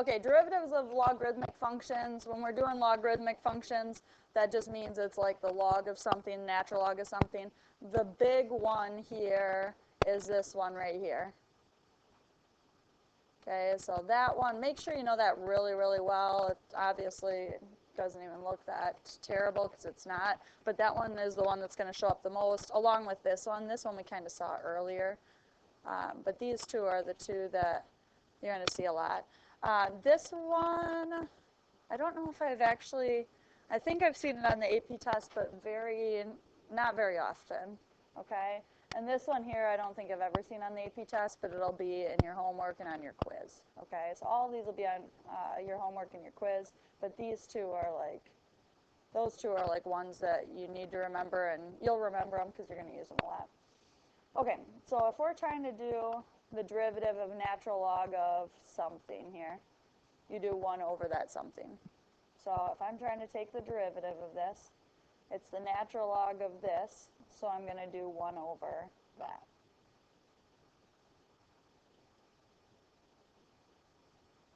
Okay, derivatives of logarithmic functions. When we're doing logarithmic functions, that just means it's like the log of something, natural log of something. The big one here is this one right here. Okay, so that one, make sure you know that really, really well. It obviously doesn't even look that terrible because it's not, but that one is the one that's going to show up the most, along with this one. This one we kind of saw earlier, but these two are the two that you're going to see a lot. This one, I don't know if I've actually, I think I've seen it on the AP test, but not very often, okay? And this one here, I don't think I've ever seen on the AP test, but it'll be in your homework and on your quiz, okay? So all of these will be on your homework and your quiz, but these two are like, those two are like ones that you need to remember, and you'll remember them because you're going to use them a lot. Okay, so if we're trying to do the derivative of natural log of something here, you do 1 over that something. So if I'm trying to take the derivative of this, it's the natural log of this, so I'm going to do 1 over that.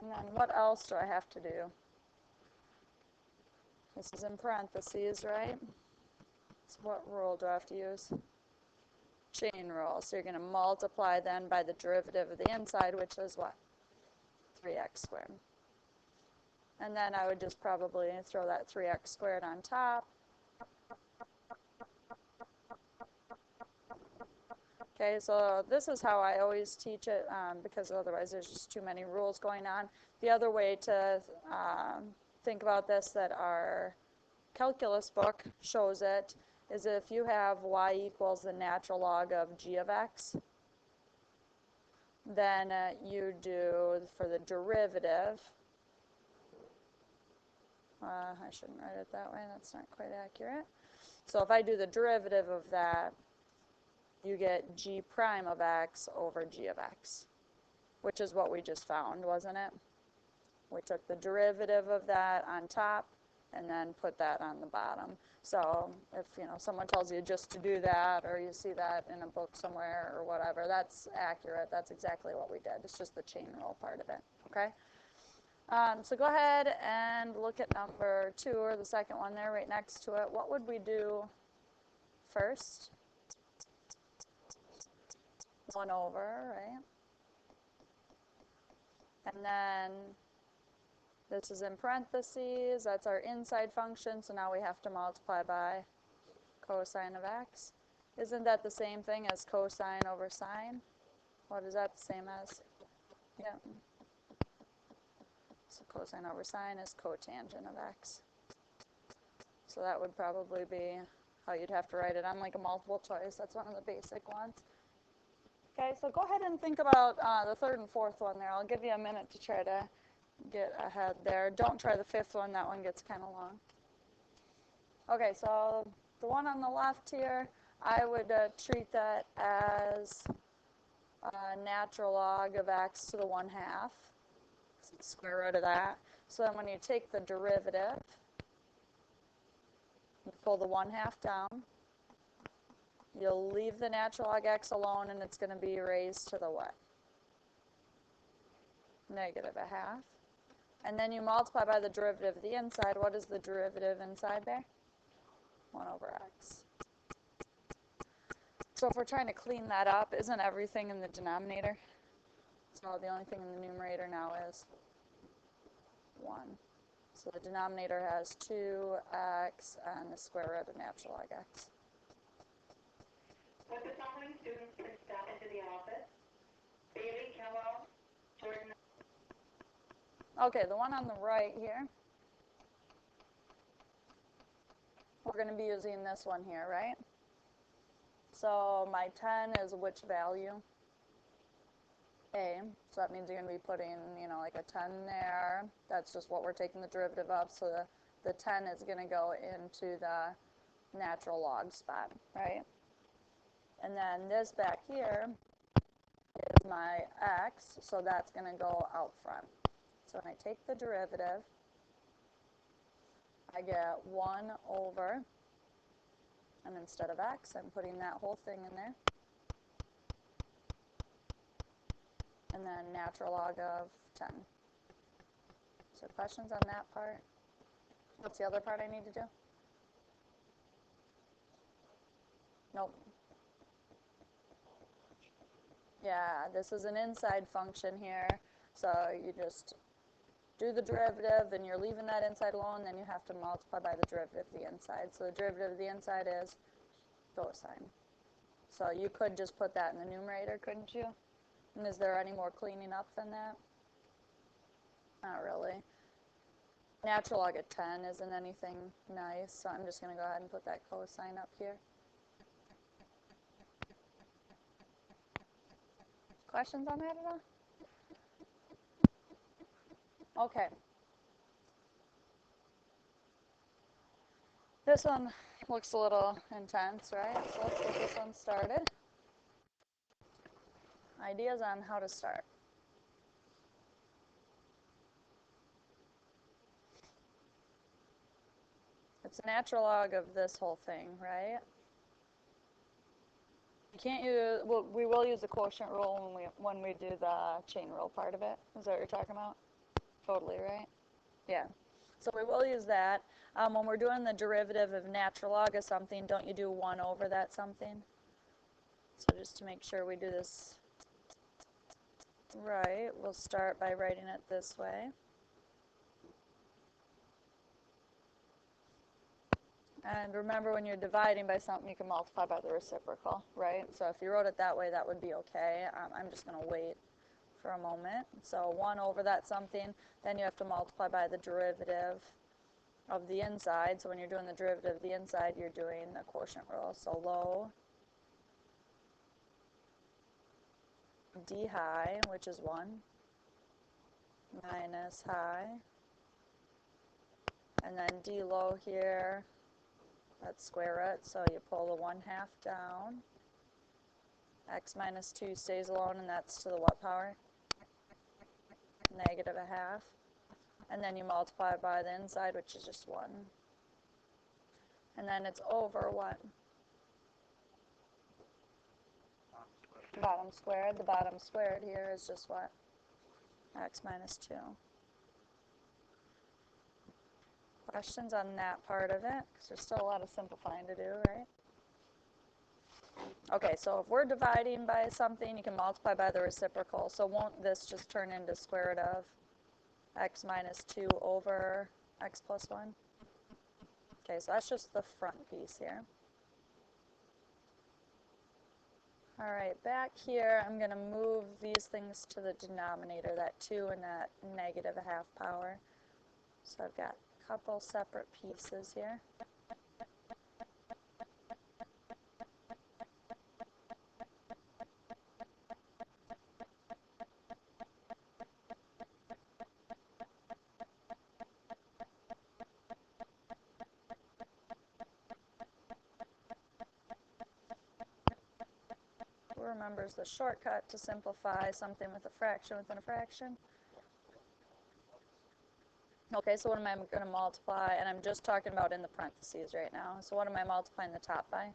And then what else do I have to do? This is in parentheses, right? So what rule do I have to use? Chain rule. So you're going to multiply then by the derivative of the inside, which is what? 3x squared. And then I would just probably throw that 3x squared on top. Okay, so this is how I always teach it because otherwise there's just too many rules going on. The other way to think about this that our calculus book shows it is if you have y equals the natural log of g of x, then you do for the derivative, I shouldn't write it that way, that's not quite accurate. So if I do the derivative of that, you get g prime of x over g of x, which is what we just found, wasn't it? We took the derivative of that on top and then put that on the bottom. So if someone tells you just to do that, or you see that in a book somewhere or whatever, that's accurate. That's exactly what we did. It's just the chain rule part of it. Okay. So go ahead and look at number 2, or the second one there right next to it. What would we do first? 1 over, right? And then this is in parentheses. That's our inside function, so now we have to multiply by cosine of x. Isn't that the same thing as cosine over sine? What is that the same as? Yeah. So cosine over sine is cotangent of x. So that would probably be how you'd have to write it on like a multiple choice. That's one of the basic ones. Okay, so go ahead and think about the third and fourth one there. I'll give you a minute to try to get ahead there. Don't try the fifth one. That one gets kind of long. Okay, so the one on the left here, I would treat that as a natural log of x to the 1/2. Square root of that. So then when you take the derivative, you pull the 1/2 down. You'll leave the natural log x alone, and it's going to be raised to the what? -1/2. And then you multiply by the derivative of the inside. What is the derivative inside there? 1 over x. So if we're trying to clean that up, isn't everything in the denominator? So the only thing in the numerator now is 1. So the denominator has 2x and the square root of natural log x. Would the following students please step into the office? Bailey Kellogg, Jordan. Okay, the one on the right here, we're going to be using this one here, right? So my 10 is which value? A. So that means you're going to be putting, like a 10 there. That's just what we're taking the derivative of. So the 10 is going to go into the natural log spot, right? And then this back here is my x, so that's going to go out front. So when I take the derivative, I get 1 over, and instead of x, I'm putting that whole thing in there. And then natural log of 10. So questions on that part? What's the other part I need to do? Nope. Yeah, this is an inside function here. So you just do the derivative and you're leaving that inside alone, then you have to multiply by the derivative of the inside. So the derivative of the inside is cosine. So you could just put that in the numerator, couldn't you? And is there any more cleaning up than that? Not really. Natural log of 10 isn't anything nice, so I'm just going to go ahead and put that cosine up here. Questions on that at all? Okay. This one looks a little intense, right? So let's get this one started. Ideas on how to start. It's a natural log of this whole thing, right? You can't use, well, we will use the quotient rule when we do the chain rule part of it. Is that what you're talking about? Totally, right? Yeah. So we will use that. When we're doing the derivative of natural log of something, don't you do 1 over that something? So just to make sure we do this right, we'll start by writing it this way. And remember, when you're dividing by something, you can multiply by the reciprocal, right? So if you wrote it that way, that would be okay. I'm just going to wait for a moment. So 1 over that something, then you have to multiply by the derivative of the inside. So when you're doing the derivative of the inside, you're doing the quotient rule. So low d high, which is 1, minus high, and then d low here, that's square root, so you pull the 1/2 down. X minus 2 stays alone, and that's to the what power? Negative 1/2. And then you multiply by the inside, which is just 1. And then it's over what? Bottom squared. The bottom squared here is just what? X minus 2. Questions on that part of it? Because there's still a lot of simplifying to do, right? Okay, so if we're dividing by something, you can multiply by the reciprocal. So won't this just turn into square root of x minus 2 over x plus 1? Okay, so that's just the front piece here. All right, back here, I'm going to move these things to the denominator, that 2 and that negative 1/2 power. So I've got a couple separate pieces here. Who remembers the shortcut to simplify something with a fraction within a fraction? Okay, so what am I going to multiply? And I'm just talking about in the parentheses right now. So what am I multiplying the top by?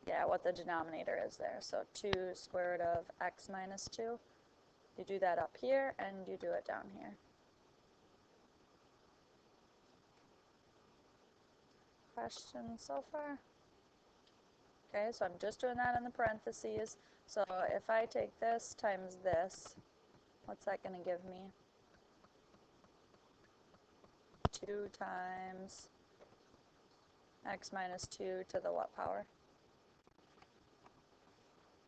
Yeah, what the denominator is there. So 2 square root of x minus 2. You do that up here, and you do it down here. Questions so far? Okay, so I'm just doing that in the parentheses. So if I take this times this, what's that going to give me? 2 times x minus 2 to the what power?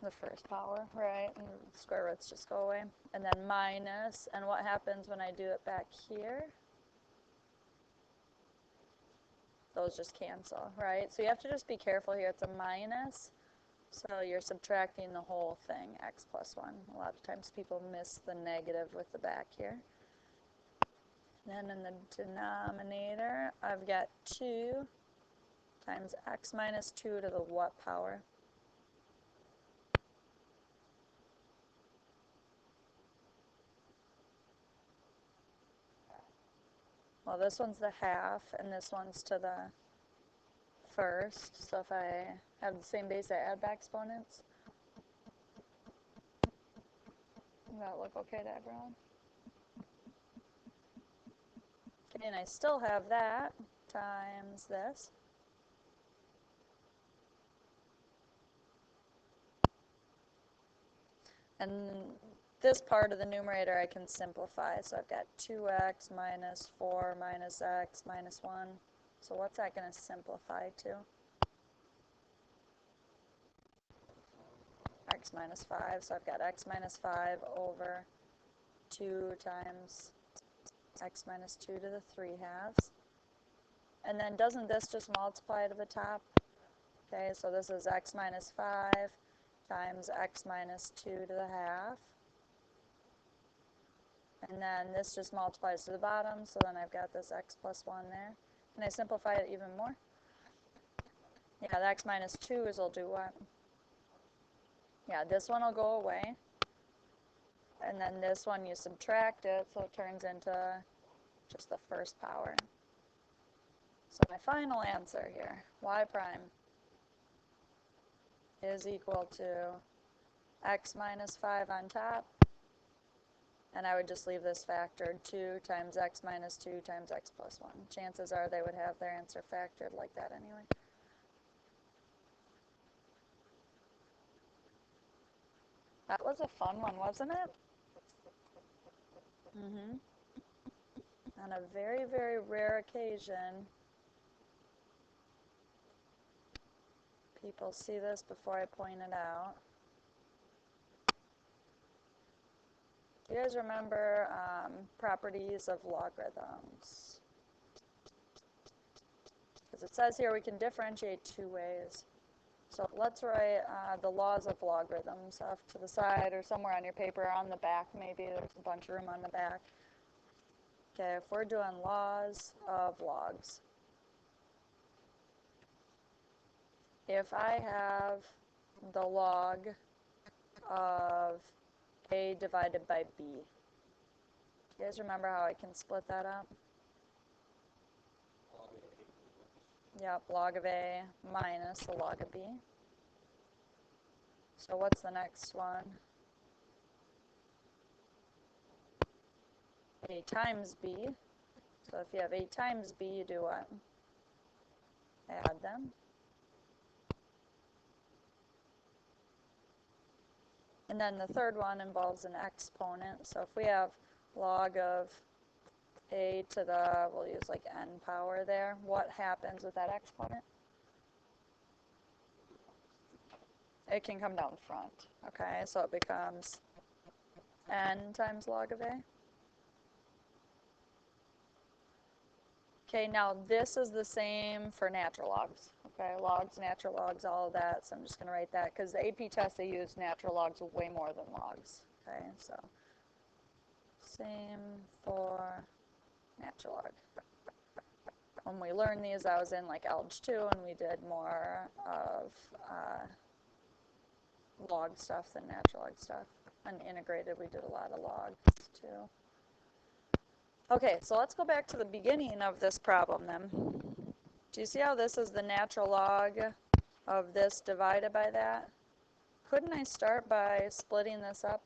The first power, right? And square roots just go away. And then minus, and what happens when I do it back here? Those just cancel, right? So you have to just be careful here. It's a minus, so you're subtracting the whole thing, x plus 1. A lot of times people miss the negative with the back here. Then in the denominator, I've got 2 times x minus 2 to the what power? Well, this one's the half, and this one's to the first. So if I have the same base, I add back exponents. Does that look okay to everyone? and I still have that times this. And this part of the numerator I can simplify. So I've got 2x minus 4 minus x minus 1. So what's that going to simplify to? X minus 5. So I've got x minus 5 over 2 times x minus 2 to the 3 halves. And then doesn't this just multiply to the top? Okay, so this is x minus 5 times x minus 2 to the half. And then this just multiplies to the bottom, so then I've got this x plus 1 there. Can I simplify it even more? Yeah, the x minus 2's will do what? Yeah, this one will go away. And then this one you subtract it, so it turns into just the first power. So my final answer here, y prime, is equal to x minus 5 on top, and I would just leave this factored, 2 times x minus 2 times x plus 1. Chances are they would have their answer factored like that anyway. That was a fun one, wasn't it? On a very, very rare occasion, people see this before I point it out. Do you guys remember properties of logarithms? Because it says here we can differentiate 2 ways. So let's write the laws of logarithms off to the side or somewhere on your paper, or on the back maybe. There's a bunch of room on the back. Okay, if we're doing laws of logs, if I have the log of a divided by b, you guys remember how I can split that up? Yep, log of a minus the log of b. So what's the next one? A times b. So if you have a times b, you do what? Add them. And then the third one involves an exponent. So if we have log of a to the, we'll use like n power there, what happens with that exponent? It can come down front. Okay, so it becomes n times log of a. Okay, now this is the same for natural logs. Okay, logs, natural logs, all of that. So I'm just going to write that because the AP test, they use natural logs way more than logs. Okay, so same for natural log. When we learned these, I was in like Algebra 2, and we did more of log stuff than natural log stuff. And integrated, we did a lot of logs too. Okay, so let's go back to the beginning of this problem then. Do you see how this is the natural log of this divided by that? Couldn't I start by splitting this up?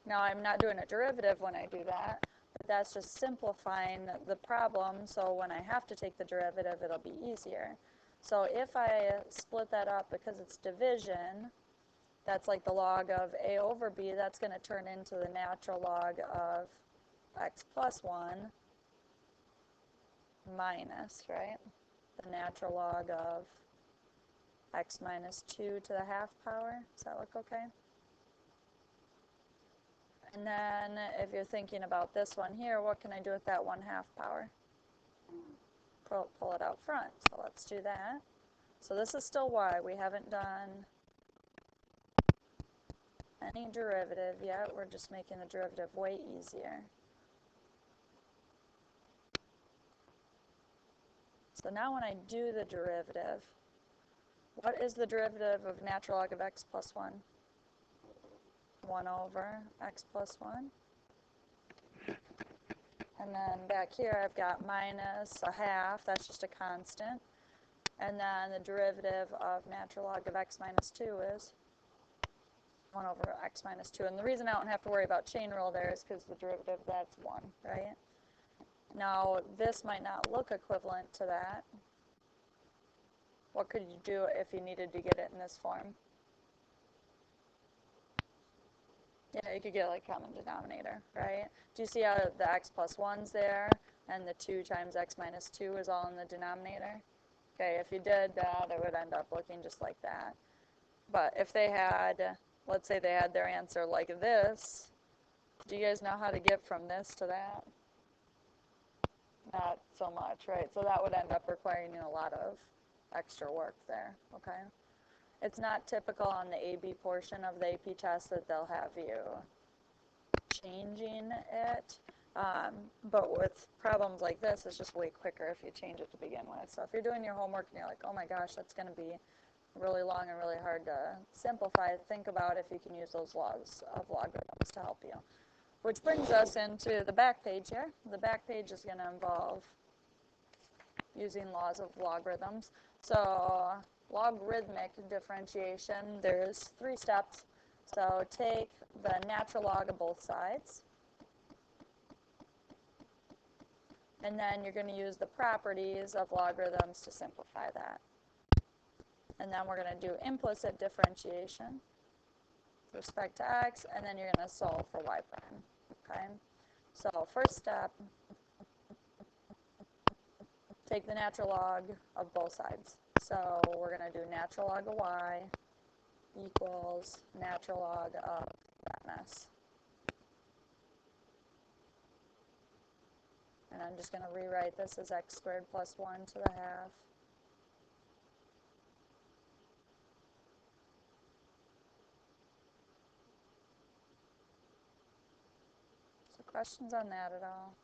Now, I'm not doing a derivative when I do that, but that's just simplifying the problem, so when I have to take the derivative, it'll be easier. So if I split that up because it's division, that's like the log of a over b, that's going to turn into the natural log of x plus 1 minus, right? The natural log of x minus 2 to the half power. Does that look okay? And then if you're thinking about this one here, what can I do with that 1/2 power? Pull it out front. So let's do that. So this is still y. We haven't done any derivative yet. We're just making the derivative way easier. So now when I do the derivative, what is the derivative of natural log of x plus 1? 1 over x plus 1. And then back here I've got minus 1/2, that's just a constant. And then the derivative of natural log of x minus 2 is 1 over x minus 2. And the reason I don't have to worry about chain rule there is because the derivative, that's 1, right? Now, this might not look equivalent to that. What could you do if you needed to get it in this form? Yeah, you could get like common denominator, right? Do you see how the x plus 1's there, and the 2 times x minus 2 is all in the denominator? Okay, if you did that, it would end up looking just like that. But if they had, let's say they had their answer like this, do you guys know how to get from this to that? Not so much, right? So that would end up requiring you a lot of extra work there, okay? It's not typical on the AB portion of the AP test that they'll have you changing it, but with problems like this, it's just way quicker if you change it to begin with. So if you're doing your homework and you're like, oh my gosh, that's going to be really long and really hard to simplify, think about if you can use those laws of logarithms to help you. Which brings us into the back page here. The back page is going to involve using laws of logarithms. So logarithmic differentiation, there's 3 steps. So take the natural log of both sides, and then you're going to use the properties of logarithms to simplify that. And then we're going to do implicit differentiation with respect to x, and then you're going to solve for y prime. Okay? So first step, take the natural log of both sides. So we're going to do natural log of y equals natural log of that mess. And I'm just going to rewrite this as x squared plus 1 to the half. So questions on that at all?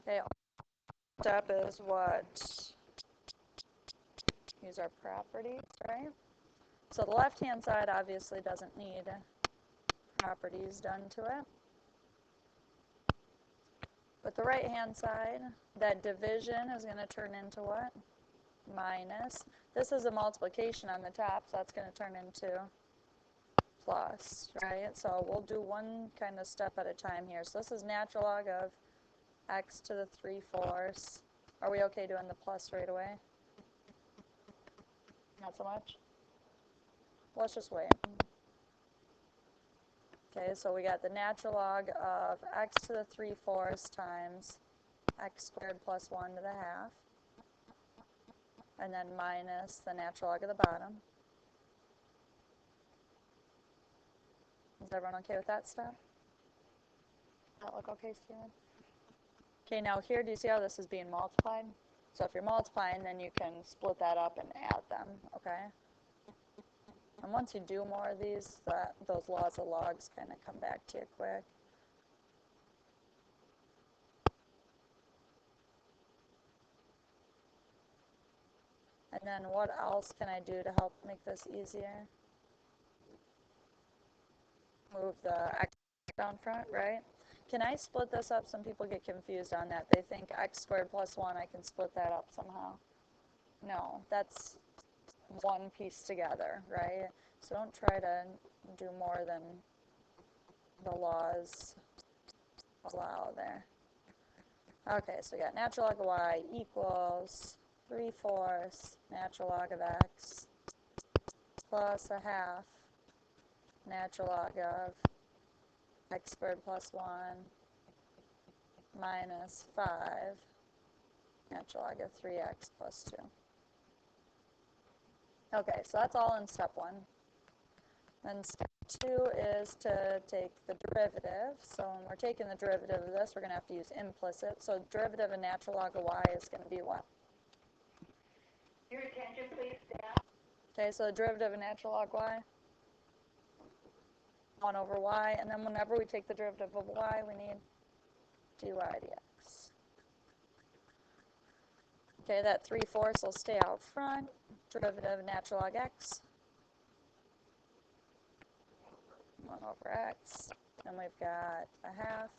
Okay, step is what? Use our properties, right? So the left-hand side obviously doesn't need properties done to it. But the right-hand side, that division is going to turn into what? Minus. This is a multiplication on the top, so that's going to turn into plus, right? So we'll do one kind of step at a time here. So this is natural log of x to the 3/4. Are we okay doing the plus right away? Not so much? Let's just wait. Okay, so we got the natural log of x to the 3/4 times x squared plus 1 to the half, and then minus the natural log of the bottom. Is everyone okay with that step? Does that look okay, Steven? Okay, now here, do you see how this is being multiplied? So if you're multiplying, then you can split that up and add them, okay? And once you do more of these, those laws of logs kind of come back to you quick. And then what else can I do to help make this easier? Move the x down front, right? Can I split this up? Some people get confused on that. They think x squared plus 1, I can split that up somehow. No, that's one piece together, right? So don't try to do more than the laws allow there. Okay, so we got natural log of y equals 3/4 natural log of x plus a half natural log of x squared plus 1 minus 5 natural log of 3x plus 2. Okay, so that's all in step 1. Then step 2 is to take the derivative. So when we're taking the derivative of this, we're going to have to use implicit. So derivative of natural log of y is going to be what? Your attention, please, staff. Okay, so the derivative of natural log y, 1 over y. And then whenever we take the derivative of y, we need dy dx. Okay, that 3/4 will stay out front. Derivative of natural log x, 1 over x. Then we've got a half.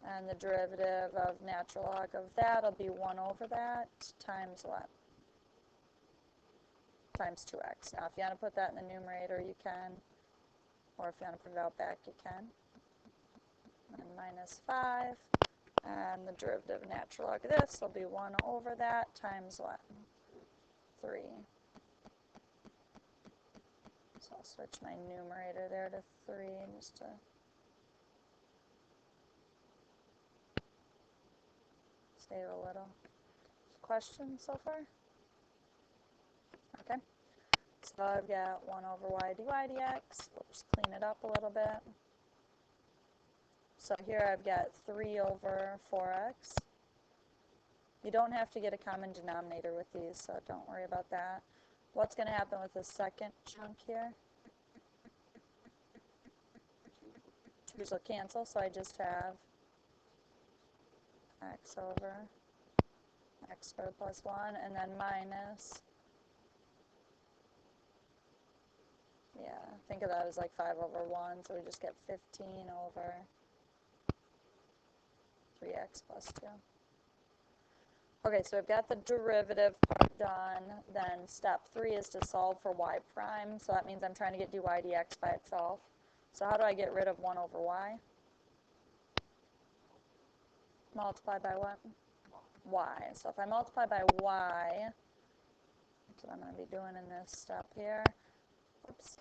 And the derivative of natural log of that will be 1 over that times what? Times 2x. Now, if you want to put that in the numerator, you can. Or if you want to put it out back, you can. and minus 5. And the derivative of natural log of this will be 1 over that times what? 3. So I'll switch my numerator there to 3 just to save a little. Questions so far? Okay. So I've got 1 over y dy dx. We'll just clean it up a little bit. So here I've got 3 over 4x. You don't have to get a common denominator with these, so don't worry about that. What's going to happen with the second chunk here? 2's will cancel, so I just have x over x squared plus 1, and then minus, yeah, think of that as like 5 over 1, so we just get 15 over 3x plus 2. Okay, so I've got the derivative part done. Then step 3 is to solve for y prime. So that means I'm trying to get dy dx by itself. So how do I get rid of 1 over y? Multiply by what? Y. So if I multiply by y, that's what I'm going to be doing in this step here. Oops.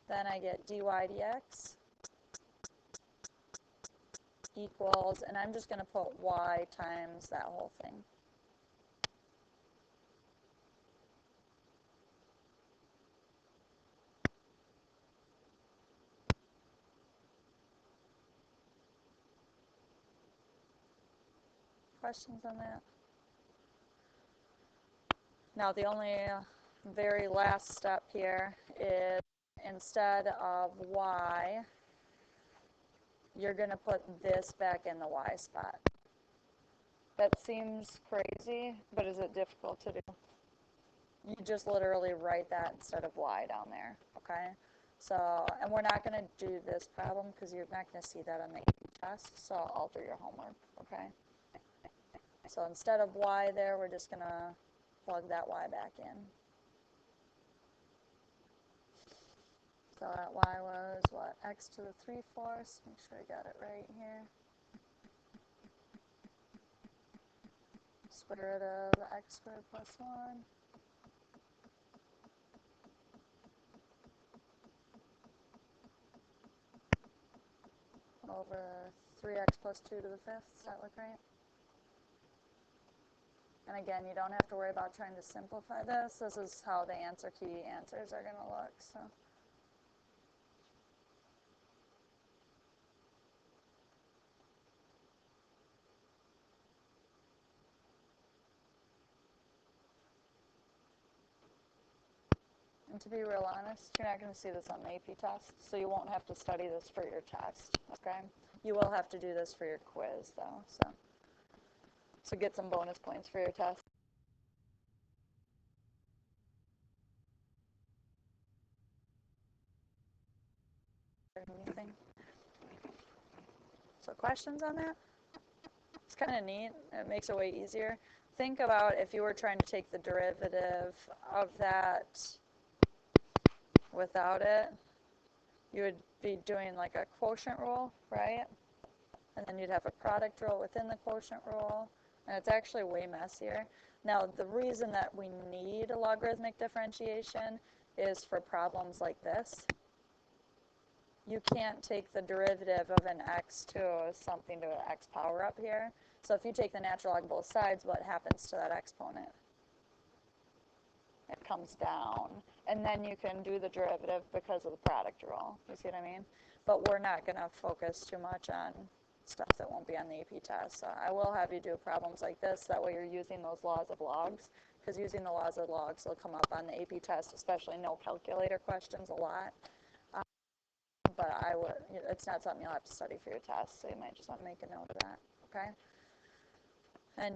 Then I get dy dx equals, and I'm just going to put y times that whole thing. Questions on that? Now the only very last step here is instead of y, you're going to put this back in the y spot. That seems crazy, but is it difficult to do? You just literally write that instead of y down there, okay? So, and we're not going to do this problem because you're not going to see that on the test, so I'll alter your homework, okay? So instead of y there, we're just going to plug that y back in. So that y was, what, x to the 3/4. Make sure I got it right here. Square root of x squared plus 1. Over 3x plus 2 to the 5th. Does that look right? And again, you don't have to worry about trying to simplify this. This is how the answer key answers are going to look. So. And to be real honest, you're not going to see this on the AP test, so you won't have to study this for your test, okay? You will have to do this for your quiz, though, so get some bonus points for your test. Anything? So questions on that? It's kind of neat. It makes it way easier. Think about if you were trying to take the derivative of that without it, you would be doing like a quotient rule, right? And then you'd have a product rule within the quotient rule, and it's actually way messier. Now, the reason that we need a logarithmic differentiation is for problems like this. You can't take the derivative of an x to something to an x power up here. So if you take the natural log of both sides, what happens to that exponent? It comes down. And then you can do the derivative because of the product rule. You see what I mean? But we're not going to focus too much on stuff that won't be on the AP test. So I will have you do problems like this. That way you're using those laws of logs. Because using the laws of logs will come up on the AP test, especially no calculator questions a lot. But it's not something you'll have to study for your test, so you might just want to make a note of that, okay?